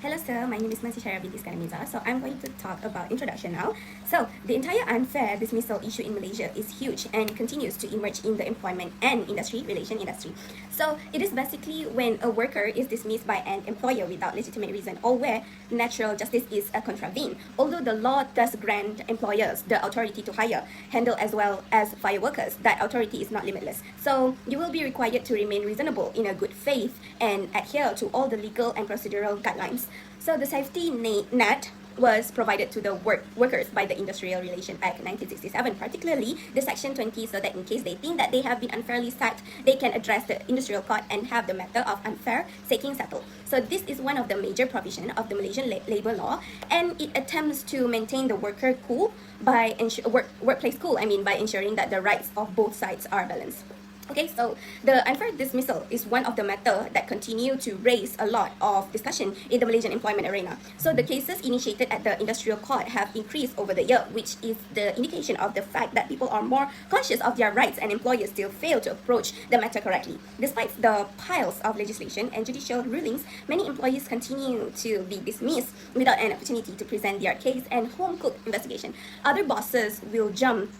Hello sir, my name is Mansi Shara binti Iskanamiza. So I'm going to talk about introduction now. So the entire unfair dismissal issue in Malaysia is huge and continues to emerge in the employment and relation industry. So it is basically when a worker is dismissed by an employer without legitimate reason or where natural justice is contravened. Although the law does grant employers the authority to hire, handle as well as fire workers, that authority is not limitless. So you will be required to remain reasonable in a good faith and adhere to all the legal and procedural guidelines. So the safety net was provided to the workers by the Industrial Relation Act 1967, particularly the Section 20, so that in case they think that they have been unfairly sacked, they can address the industrial court and have the matter of unfair sacking settled. So this is one of the major provisions of the Malaysian labour law, and it attempts to maintain the worker cool by workplace cool. By ensuring that the rights of both sides are balanced. Okay, so the unfair dismissal is one of the matters that continue to raise a lot of discussion in the Malaysian employment arena. So the cases initiated at the industrial court have increased over the year, which is the indication of the fact that people are more conscious of their rights and employers still fail to approach the matter correctly. Despite the piles of legislation and judicial rulings, many employees continue to be dismissed without an opportunity to present their case and home-cooked investigation. Other bosses will jump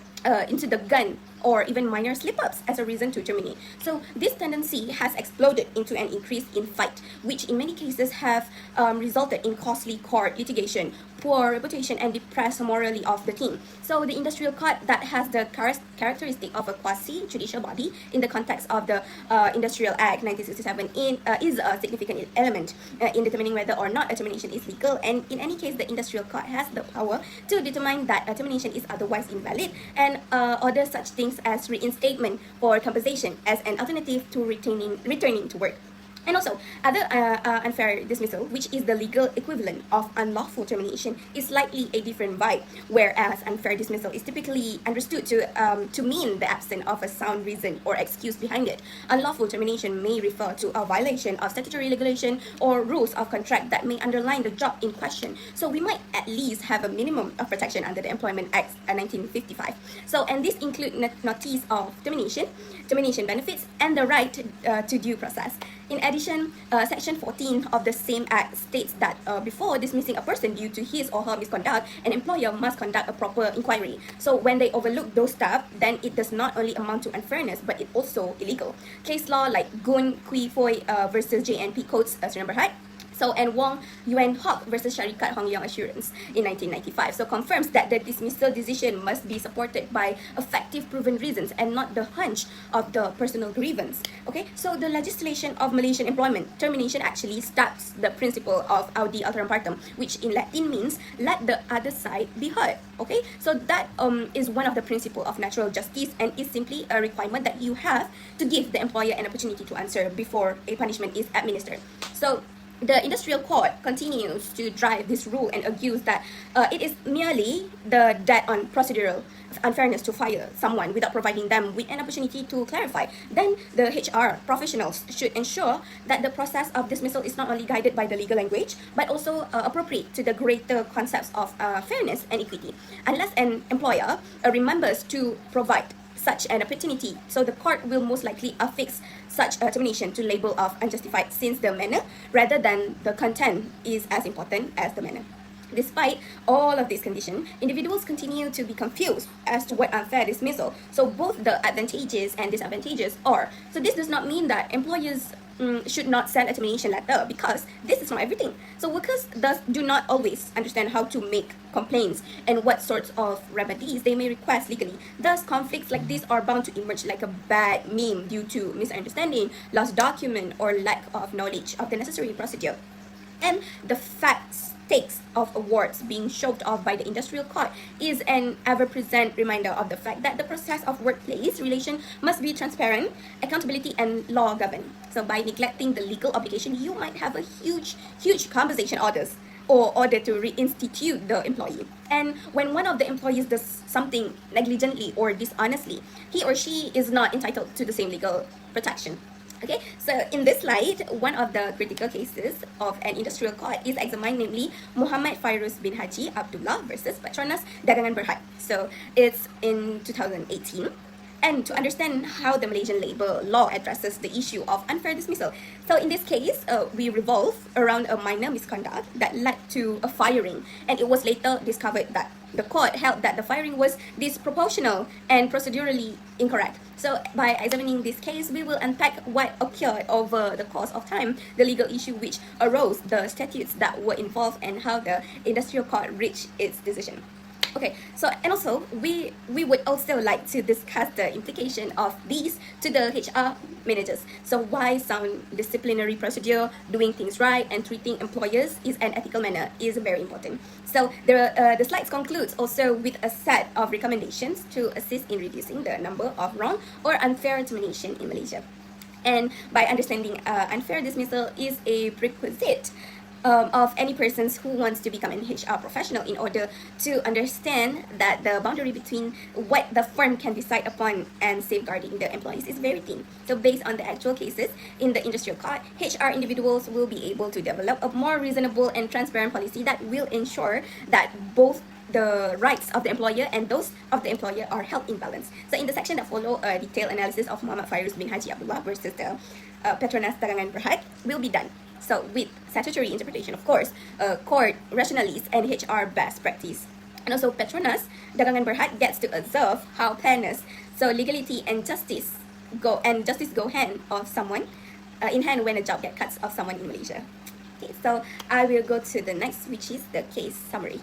into the gun or even minor slip-ups as a reason to terminate. So this tendency has exploded into an increase in fight, which in many cases have resulted in costly court litigation, poor reputation, and depressed morally of the team. So the industrial court that has the characteristic of a quasi-judicial body in the context of the Industrial Act 1967 is a significant element in determining whether or not a termination is legal, and in any case the industrial court has the power to determine that a termination is otherwise invalid and order such things as reinstatement or compensation as an alternative to returning to work. And also, other unfair dismissal, which is the legal equivalent of unlawful termination, is slightly a different vibe, whereas unfair dismissal is typically understood to mean the absence of a sound reason or excuse behind it. Unlawful termination may refer to a violation of statutory regulation or rules of contract that may underline the job in question. So we might at least have a minimum of protection under the Employment Act 1955. So, and this include notice of termination benefits, and the right to due process. In addition, Section 14 of the same Act states that before dismissing a person due to his or her misconduct, an employer must conduct a proper inquiry. So when they overlook those stuff, then it does not only amount to unfairness, but it also illegal. Case law like Gun Kui Foy versus JNP Codes Sdn Bhd. And Wong Yuan Hock versus Syarikat Hong Leong Assurance in 1995. So confirms that the dismissal decision must be supported by effective proven reasons and not the hunch of the personal grievance. Okay, so the legislation of Malaysian employment termination actually starts the principle of audi alteram partem, which in Latin means let the other side be heard. Okay, so that is one of the principle of natural justice and is simply a requirement that you have to give the employer an opportunity to answer before a punishment is administered. So the industrial court continues to drive this rule and argues that it is merely the debt on procedural unfairness to fire someone without providing them with an opportunity to clarify. Then the HR professionals should ensure that the process of dismissal is not only guided by the legal language but also appropriate to the greater concepts of fairness and equity. Unless an employer remembers to provide such an opportunity, so the court will most likely affix such a termination to label of unjustified, since the manner rather than the content is as important as the manner. Despite all of these conditions, individuals continue to be confused as to what unfair dismissal, so both the advantages and disadvantages are. So this does not mean that employers should not send a termination letter, because this is not everything. So workers thus do not always understand how to make complaints and what sorts of remedies they may request legally. Thus, conflicts like this are bound to emerge like a bad meme due to misunderstanding, lost document, or lack of knowledge of the necessary procedure. And the stakes of awards being shoved off by the industrial court is an ever-present reminder of the fact that the process of workplace relation must be transparent, accountability, and law governed. So by neglecting the legal obligation, you might have a huge compensation orders or order to reinstitute the employee. And when one of the employees does something negligently or dishonestly, he or she is not entitled to the same legal protection. Okay, so in this slide, one of the critical cases of an industrial court is examined, namely Muhammad Fairuz bin Haji Abdullah versus Petronas Dagangan Berhad. So it's in 2018. and to understand how the Malaysian labor law addresses the issue of unfair dismissal. So in this case, we revolve around a minor misconduct that led to a firing, and it was later discovered that the court held that the firing was disproportional and procedurally incorrect. So by examining this case, we will unpack what occurred over the course of time, the legal issue which arose, the statutes that were involved, and how the industrial court reached its decision. Okay, so and also we would also like to discuss the implication of these to the HR managers. So why sound disciplinary procedure, doing things right, and treating employers is an ethical manner is very important. So the slides concludes also with a set of recommendations to assist in reducing the number of wrong or unfair termination in Malaysia. And by understanding unfair dismissal is a prerequisite of any persons who wants to become an HR professional in order to understand that the boundary between what the firm can decide upon and safeguarding the employees is very thin. So based on the actual cases in the industrial court, HR individuals will be able to develop a more reasonable and transparent policy that will ensure that both the rights of the employer and those of the employer are held in balance. So in the section that follow, a detailed analysis of Muhammad Fairuz bin Haji Abdullah versus the Petronas Dagangan Berhad will be done. So with statutory interpretation, of course, court rationalists and HR best practice. And also Petronas Dagangan Berhad gets to observe how fairness, so legality and justice go hand of someone in hand when a job gets cut off someone in Malaysia. Okay, so I will go to the next, which is the case summary.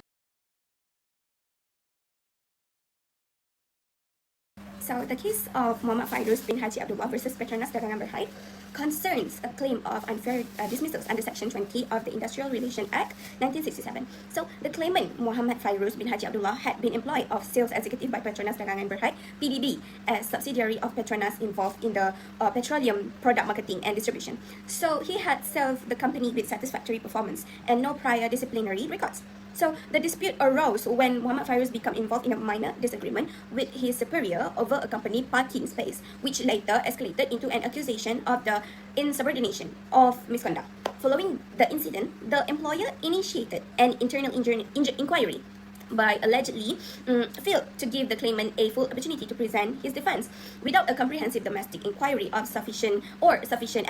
So the case of Muhammad Fairuz bin Haji Abdullah versus Petronas Dagangan Berhad concerns a claim of unfair dismissals under Section 20 of the Industrial Relations Act 1967. So the claimant, Muhammad Fairuz bin Haji Abdullah, had been employed of sales executive by Petronas Dagangan Berhad, PDB, as subsidiary of Petronas involved in the petroleum product marketing and distribution. So he had served the company with satisfactory performance and no prior disciplinary records. So the dispute arose when Muhammad Fairuz became involved in a minor disagreement with his superior over a company parking space, which later escalated into an accusation of the insubordination of misconduct. Following the incident, the employer initiated an internal inquiry by allegedly failed to give the claimant a full opportunity to present his defense. Without a comprehensive domestic inquiry of sufficient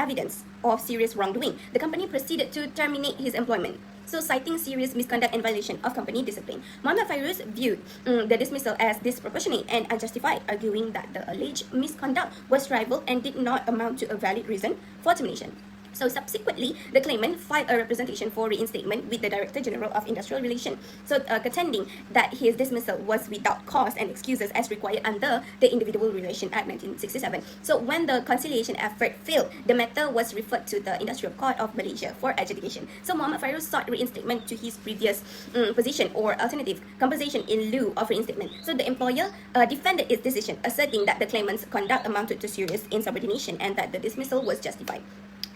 evidence of serious wrongdoing, the company proceeded to terminate his employment. So citing serious misconduct and violation of company discipline, Muhammad Fairuz viewed the dismissal as disproportionate and unjustified, arguing that the alleged misconduct was trivial and did not amount to a valid reason for termination. So subsequently, the claimant filed a representation for reinstatement with the Director General of Industrial Relations, so contending that his dismissal was without cause and excuses as required under the Individual Relations Act 1967. So when the conciliation effort failed, the matter was referred to the Industrial Court of Malaysia for adjudication. So Muhammad Fairuz sought reinstatement to his previous position or alternative compensation in lieu of reinstatement. So the employer defended its decision, asserting that the claimant's conduct amounted to serious insubordination and that the dismissal was justified.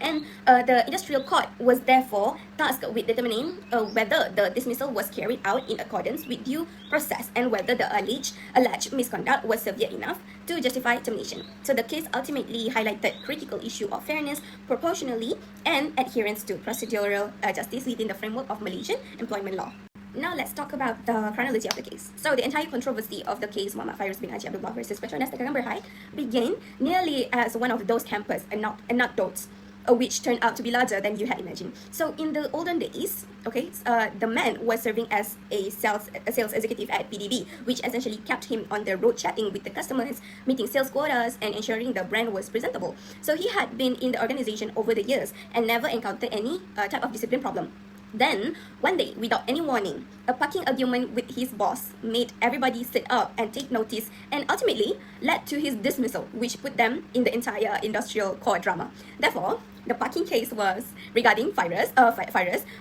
And the industrial court was therefore tasked with determining whether the dismissal was carried out in accordance with due process and whether the alleged misconduct was severe enough to justify termination. So the case ultimately highlighted critical issue of fairness, proportionality, and adherence to procedural justice within the framework of Malaysian employment law. Now let's talk about the chronology of the case. So the entire controversy of the case Muhammad Fairuz bin Haji Abdullah versus Petronas Dagangan Berhad began nearly as one of those campus anecdotes which turned out to be larger than you had imagined. So in the olden days, the man was serving as a sales executive at PDB, which essentially kept him on the road chatting with the customers, meeting sales quotas, and ensuring the brand was presentable. So he had been in the organization over the years and never encountered any type of discipline problem. Then, one day, without any warning, a parking argument with his boss made everybody sit up and take notice and ultimately led to his dismissal, which put them in the entire industrial court drama. Therefore, the parking case was regarding Fairuz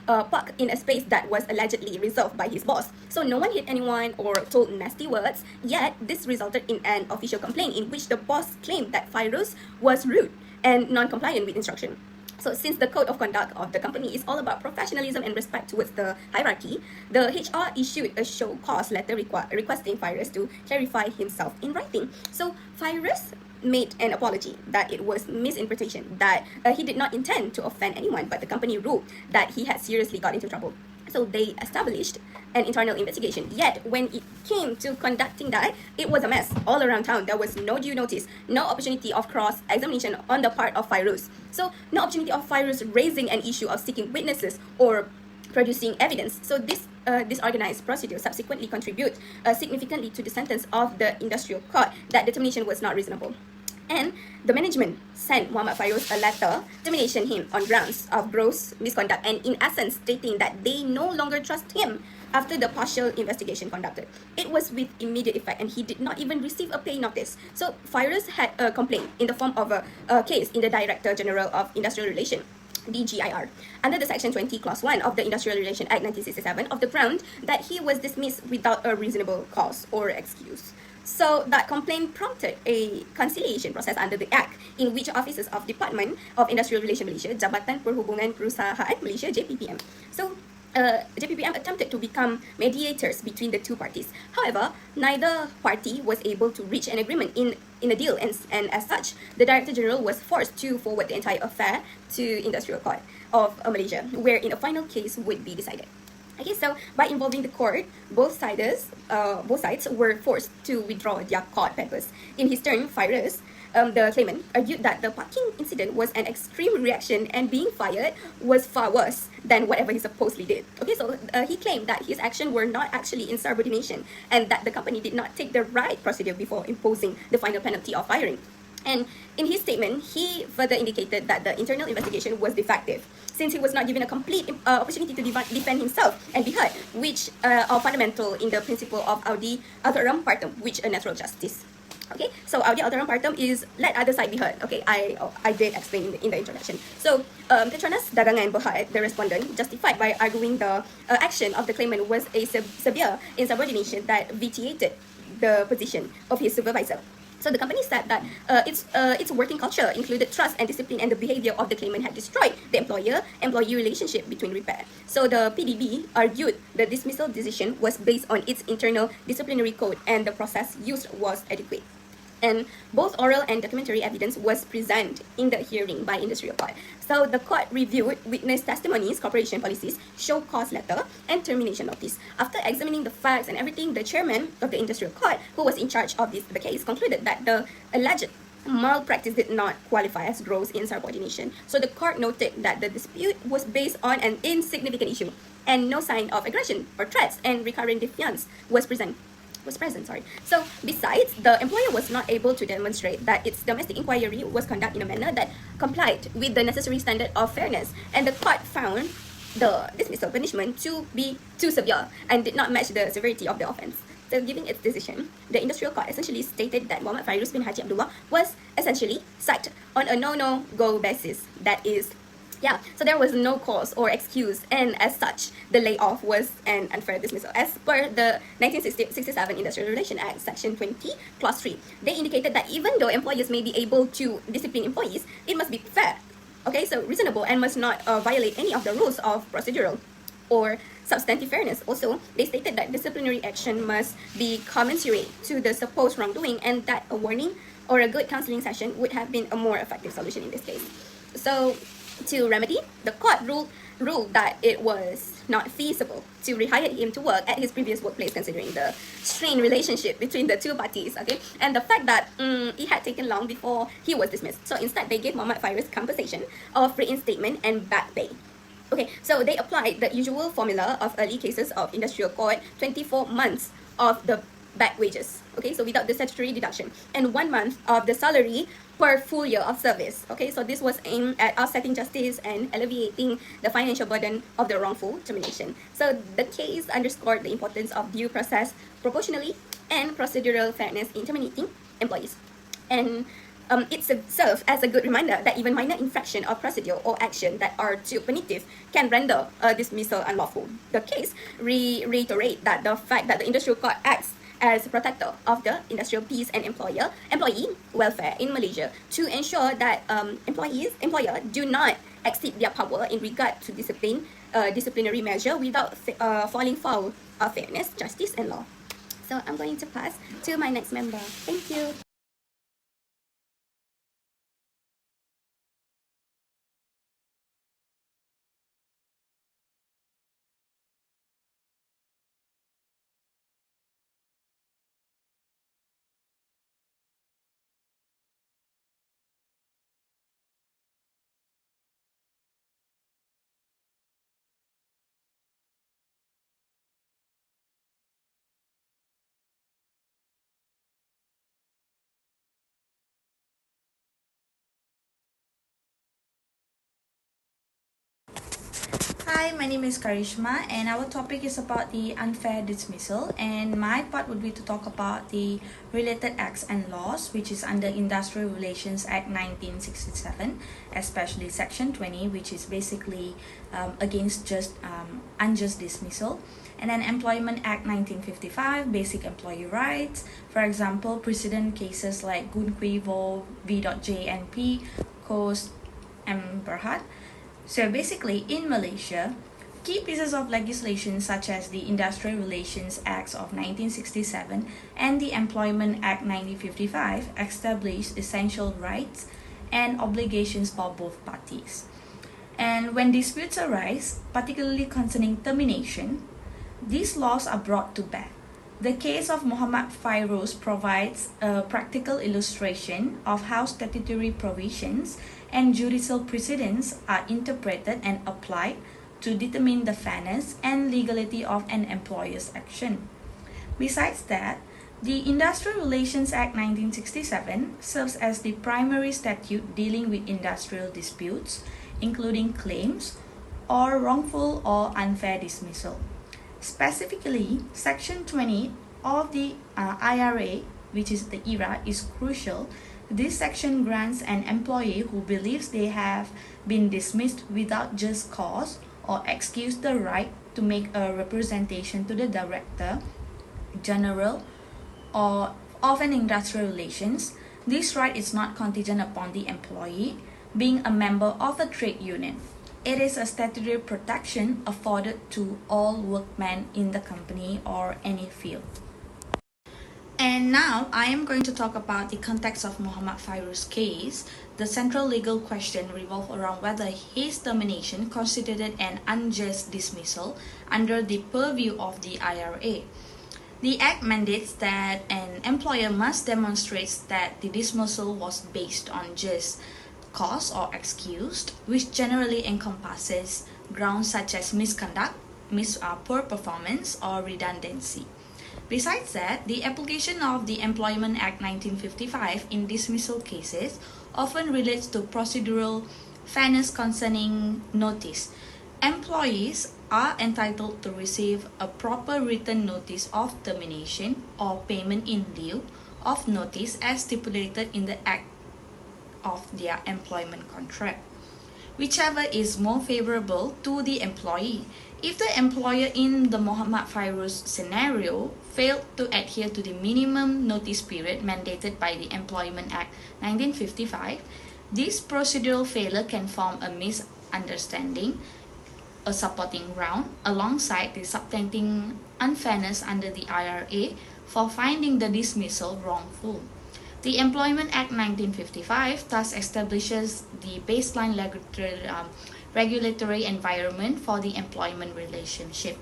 parked in a space that was allegedly reserved by his boss. So no one hit anyone or told nasty words, yet this resulted in an official complaint in which the boss claimed that Fairuz was rude and non-compliant with instruction. So since the code of conduct of the company is all about professionalism and respect towards the hierarchy, the HR issued a show cause letter requesting Fairuz to clarify himself in writing. So Fairuz made an apology that it was misinterpretation, that he did not intend to offend anyone, but the company ruled that he had seriously got into trouble. So they established an internal investigation. Yet when it came to conducting that, it was a mess all around town. There was no due notice, no opportunity of cross-examination on the part of Fairuz. So no opportunity of Fairuz raising an issue of seeking witnesses or producing evidence. So this disorganized procedure subsequently contribute significantly to the sentence of the industrial court that determination was not reasonable. And the management sent Muhammad Fairuz a letter terminating him on grounds of gross misconduct, and in essence stating that they no longer trust him after the partial investigation conducted. It was with immediate effect, and he did not even receive a pay notice. So Fairuz had a complaint in the form of a case in the Director General of Industrial Relations, DGIR, under the Section 20, Clause 1 of the Industrial Relations Act 1967, of the ground that he was dismissed without a reasonable cause or excuse. So that complaint prompted a conciliation process under the Act, in which officers of Department of Industrial Relations Malaysia, Jabatan Perhubungan Perusahaan Malaysia, JPPM. So JPPM attempted to become mediators between the two parties. However, neither party was able to reach an agreement in a deal, and as such, the Director General was forced to forward the entire affair to Industrial Court of Malaysia, where in a final case would be decided. Okay, so by involving the court, both sides were forced to withdraw their court papers. In his turn, Fairuz, the claimant, argued that the parking incident was an extreme reaction and being fired was far worse than whatever he supposedly did. Okay, so he claimed that his actions were not actually insubordination and that the company did not take the right procedure before imposing the final penalty of firing. And in his statement, he further indicated that the internal investigation was defective, since he was not given a complete opportunity to defend himself and be heard, which are fundamental in the principle of audi alteram partem, which a natural justice. Okay, so audi alteram partem is let other side be heard. Okay, I did explain in the introduction. So Petronas Dagangan Berhad, the respondent, justified by arguing the action of the claimant was a severe insubordination that vitiated the position of his supervisor. So the company said that its working culture included trust and discipline, and the behavior of the claimant had destroyed the employer-employee relationship between repair. So the PDB argued the dismissal decision was based on its internal disciplinary code, and the process used was adequate. And both oral and documentary evidence was presented in the hearing by Industrial Court. So the court reviewed witness testimonies, corporation policies, show cause letter, and termination notice. After examining the facts and everything, the chairman of the Industrial Court, who was in charge of the case, concluded that the alleged malpractice did not qualify as gross insubordination. So the court noted that the dispute was based on an insignificant issue, and no sign of aggression or threats and recurrent defiance was present. So besides, the employer was not able to demonstrate that its domestic inquiry was conducted in a manner that complied with the necessary standard of fairness, and the court found the dismissal punishment to be too severe and did not match the severity of the offence. So giving its decision, the Industrial Court essentially stated that Muhammad Fairuz bin Haji Abdullah was essentially sacked on a no-go basis. That is, so there was no cause or excuse, and as such, the layoff was an unfair dismissal. As per the 1967 Industrial Relations Act, Section 20, Clause 3, they indicated that even though employers may be able to discipline employees, it must be fair, okay, so reasonable, and must not violate any of the rules of procedural or substantive fairness. Also, they stated that disciplinary action must be commensurate to the supposed wrongdoing, and that a warning or a good counseling session would have been a more effective solution in this case. So, to remedy, the court ruled that it was not feasible to rehire him to work at his previous workplace, considering the strained relationship between the two parties, okay, and the fact that it had taken long before he was dismissed. So instead, they gave Muhammad Fairuz compensation of reinstatement and back pay. Okay, so they applied the usual formula of early cases of Industrial Court, 24 months of the back wages, okay, so without the statutory deduction, and 1 month of the salary per full year of service. Okay, so this was aimed at offsetting justice and alleviating the financial burden of the wrongful termination. So the case underscored the importance of due process, proportionally, and procedural fairness in terminating employees. And it serves as a good reminder that even minor infraction of procedure or action that are too punitive can render a dismissal unlawful. The case reiterate that the fact that the Industrial Court acts as a protector of the industrial peace and employee welfare in Malaysia to ensure that employer do not exceed their power in regard to disciplinary measure without falling foul of fairness, justice, and law. So I'm going to pass to my next member. Thank you. Hi, my name is Karishma, and our topic is about the unfair dismissal. And my part would be to talk about the related acts and laws, which is under Industrial Relations Act 1967, especially Section 20, which is basically against just unjust dismissal. And then Employment Act 1955, basic employee rights. For example, precedent cases like Gunquivo, V.JNP, Coast, and Berhad. So basically, in Malaysia, key pieces of legislation such as the Industrial Relations Acts of 1967 and the Employment Act 1955 establish essential rights and obligations for both parties. And when disputes arise, particularly concerning termination, these laws are brought to bear. The case of Muhammad Fairoz provides a practical illustration of how statutory provisions and judicial precedents are interpreted and applied to determine the fairness and legality of an employer's action. Besides that, the Industrial Relations Act 1967 serves as the primary statute dealing with industrial disputes, including claims or wrongful or unfair dismissal. Specifically, Section 20 of the IRA, which is the ERA, is crucial. This section grants an employee who believes they have been dismissed without just cause or excuse the right to make a representation to the Director General or of an industrial relations. This right is not contingent upon the employee being a member of a trade union. It is a statutory protection afforded to all workmen in the company or any field. And now I am going to talk about the context of Muhammad Fairuz's case. The central legal question revolved around whether his termination constituted an unjust dismissal under the purview of the IRA. The Act mandates that an employer must demonstrate that the dismissal was based on just cause or excused, which generally encompasses grounds such as misconduct, poor performance, or redundancy. Besides that, the application of the Employment Act 1955 in dismissal cases often relates to procedural fairness concerning notice. Employees are entitled to receive a proper written notice of termination or payment in lieu of notice as stipulated in the Act of their employment contract, whichever is more favorable to the employee. If the employer in the Muhammad Fairuz scenario failed to adhere to the minimum notice period mandated by the Employment Act 1955, this procedural failure can form a misunderstanding, a supporting ground, alongside the subtending unfairness under the IRA for finding the dismissal wrongful. The Employment Act 1955 thus establishes the baseline regulatory environment for the employment relationship.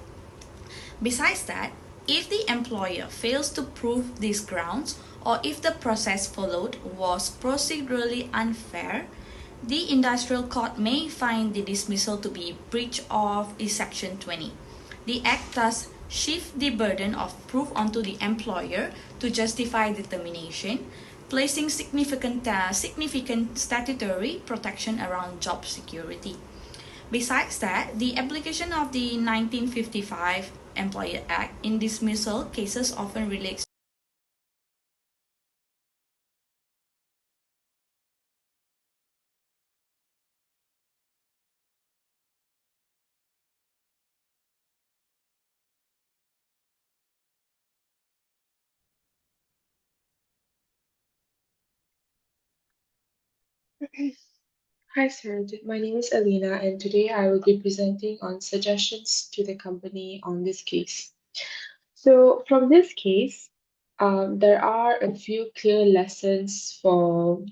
Besides that, if the employer fails to prove these grounds or if the process followed was procedurally unfair, the industrial court may find the dismissal to be breach of Section 20. The Act thus shifts the burden of proof onto the employer to justify the termination, placing significant statutory protection around job security. Besides that, the application of the 1955 Employer Act in dismissal cases often relates. Hi, sir. My name is Alina, and today I will be presenting on suggestions to the company on this case. So, from this case, there are a few clear lessons for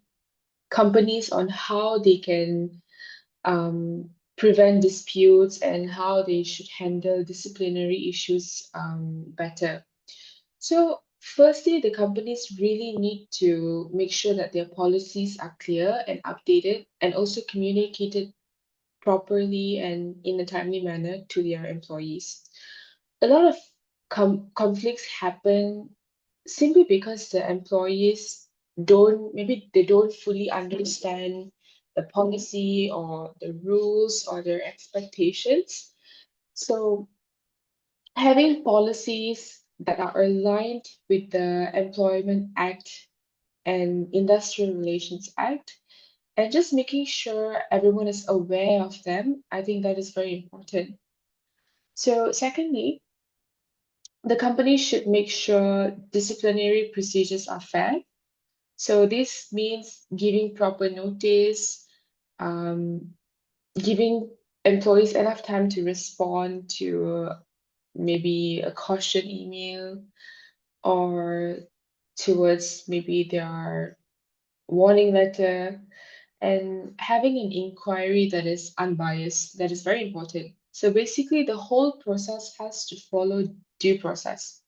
companies on how they can prevent disputes and how they should handle disciplinary issues better. So, firstly, the companies really need to make sure that their policies are clear and updated and also communicated properly and in a timely manner to their employees. A lot of conflicts happen simply because the employees don't, maybe they don't fully understand the policy or the rules or their expectations. So, having policies that are aligned with the Employment Act and Industrial Relations Act, and just making sure everyone is aware of them, I think that is very important. So, secondly, the company should make sure disciplinary procedures are fair. So, this means giving proper notice, um, giving employees enough time to respond to maybe a caution email or towards maybe their warning letter, and having an inquiry that is unbiased, that is very important. So basically, the whole process has to follow due process.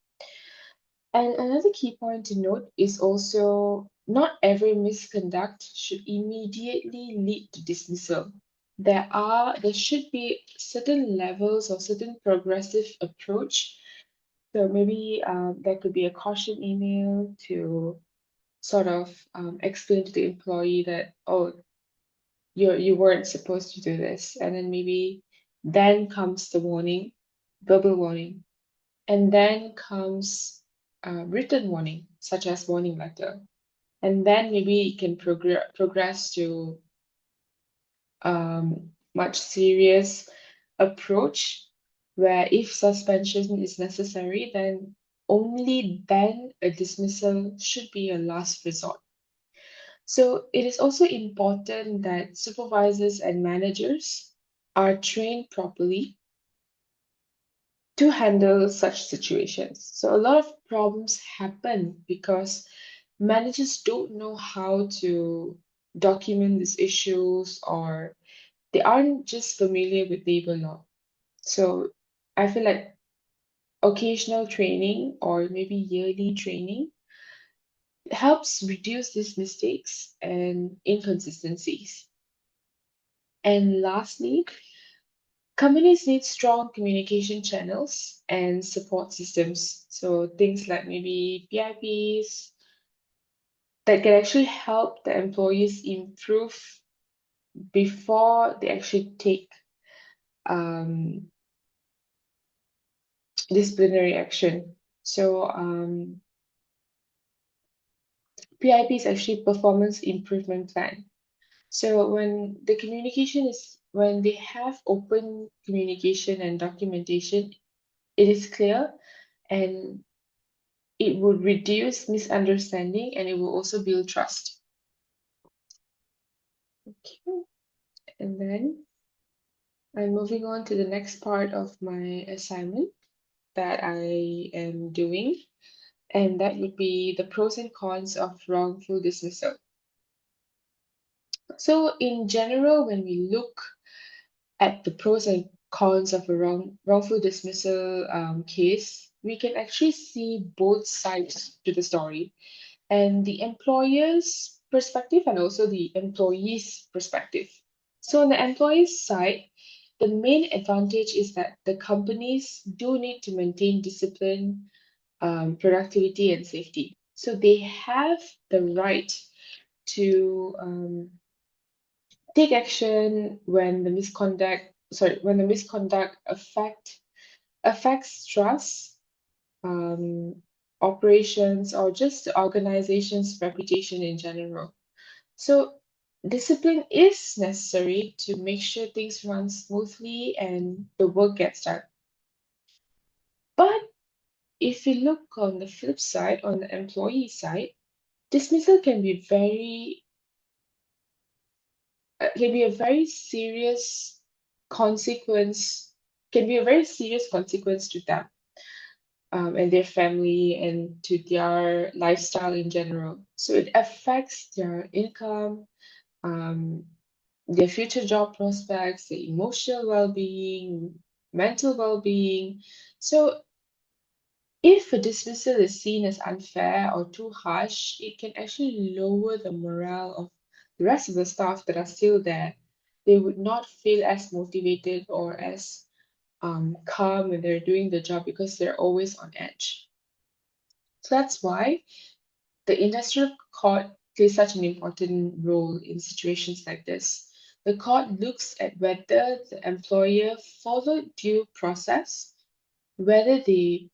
And another key point to note is also not every misconduct should immediately lead to dismissal. There should be certain levels or certain progressive approach. So maybe there could be a caution email to sort of explain to the employee that, oh, you weren't supposed to do this, and then maybe then comes the warning, verbal warning, and then comes written warning, such as warning letter, and then maybe it can progress to much serious approach, where if suspension is necessary, then a dismissal should be a last resort. So it is also important that supervisors and managers are trained properly to handle such situations. So a lot of problems happen because managers don't know how to document these issues, or they aren't just familiar with labor law. So I feel like occasional training or maybe yearly training helps reduce these mistakes and inconsistencies. And lastly, companies need strong communication channels and support systems. So things like maybe PIPs that can actually help the employees improve before they actually take um, disciplinary action. So PIP is actually performance improvement plan. So when they have open communication and documentation, it is clear, and it would reduce misunderstanding, and it will also build trust. Okay, and then I'm moving on to the next part of my assignment that I am doing, and that would be the pros and cons of wrongful dismissal. So, in general, when we look at the pros and cons of a wrongful dismissal case, we can actually see both sides to the story, and the employer's perspective and also the employee's perspective. So, on the employee's side, the main advantage is that the companies do need to maintain discipline, productivity, and safety. So, they have the right to take action when the misconduct affects trust, um, operations, or just the organization's reputation in general. So discipline is necessary to make sure things run smoothly and the work gets done. But if you look on the flip side, on the employee side, dismissal can be a very serious consequence, can be a very serious consequence to them, and their family and to their lifestyle in general. So it affects their income, um, their future job prospects, their emotional well-being, mental well-being. So if a dismissal is seen as unfair or too harsh, it can actually lower the morale of the rest of the staff that are still there. They would not feel as motivated or as calm when they're doing the job because they're always on edge. So that's why the industrial court plays such an important role in situations like this. the court looks at whether the employer followed due process, whether the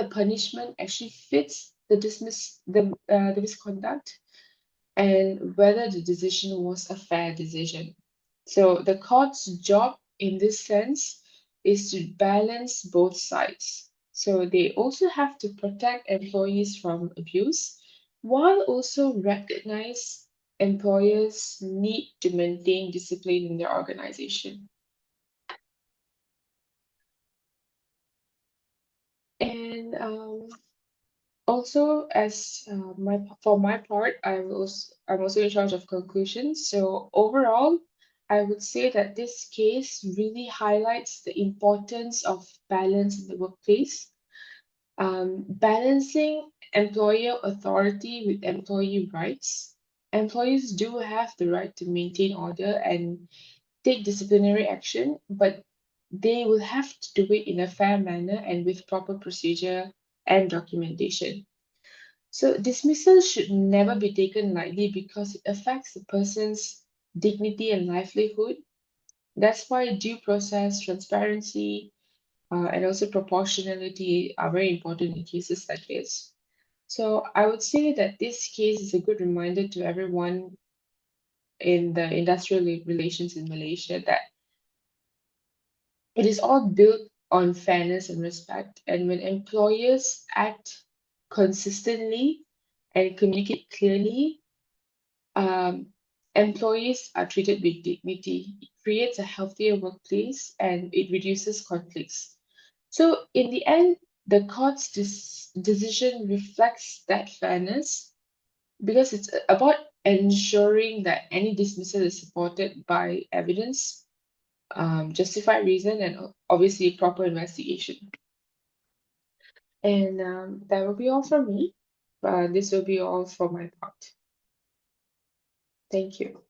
punishment actually fits the misconduct, and whether the decision was a fair decision. So the court's job in this sense is to balance both sides. So they also have to protect employees from abuse while also recognize employers' need to maintain discipline in their organization. And also, as for my part, I'm also in charge of conclusions. So overall, I would say that this case really highlights the importance of balance in the workplace. Balancing employer authority with employee rights. Employees do have the right to maintain order and take disciplinary action, but they will have to do it in a fair manner and with proper procedure and documentation. So, dismissal should never be taken lightly because it affects the person's dignity and livelihood. That's why due process, transparency, and also proportionality are very important in cases like this. So, I would say that this case is a good reminder to everyone in the industrial relations in Malaysia that it is all built on fairness and respect. And when employers act consistently and communicate clearly, um, employees are treated with dignity. It creates a healthier workplace and it reduces conflicts. So, in the end, the court's decision reflects that fairness because it's about ensuring that any dismissal is supported by evidence, justified reason, and obviously proper investigation. And that will be all from me. This will be all for my part. Thank you.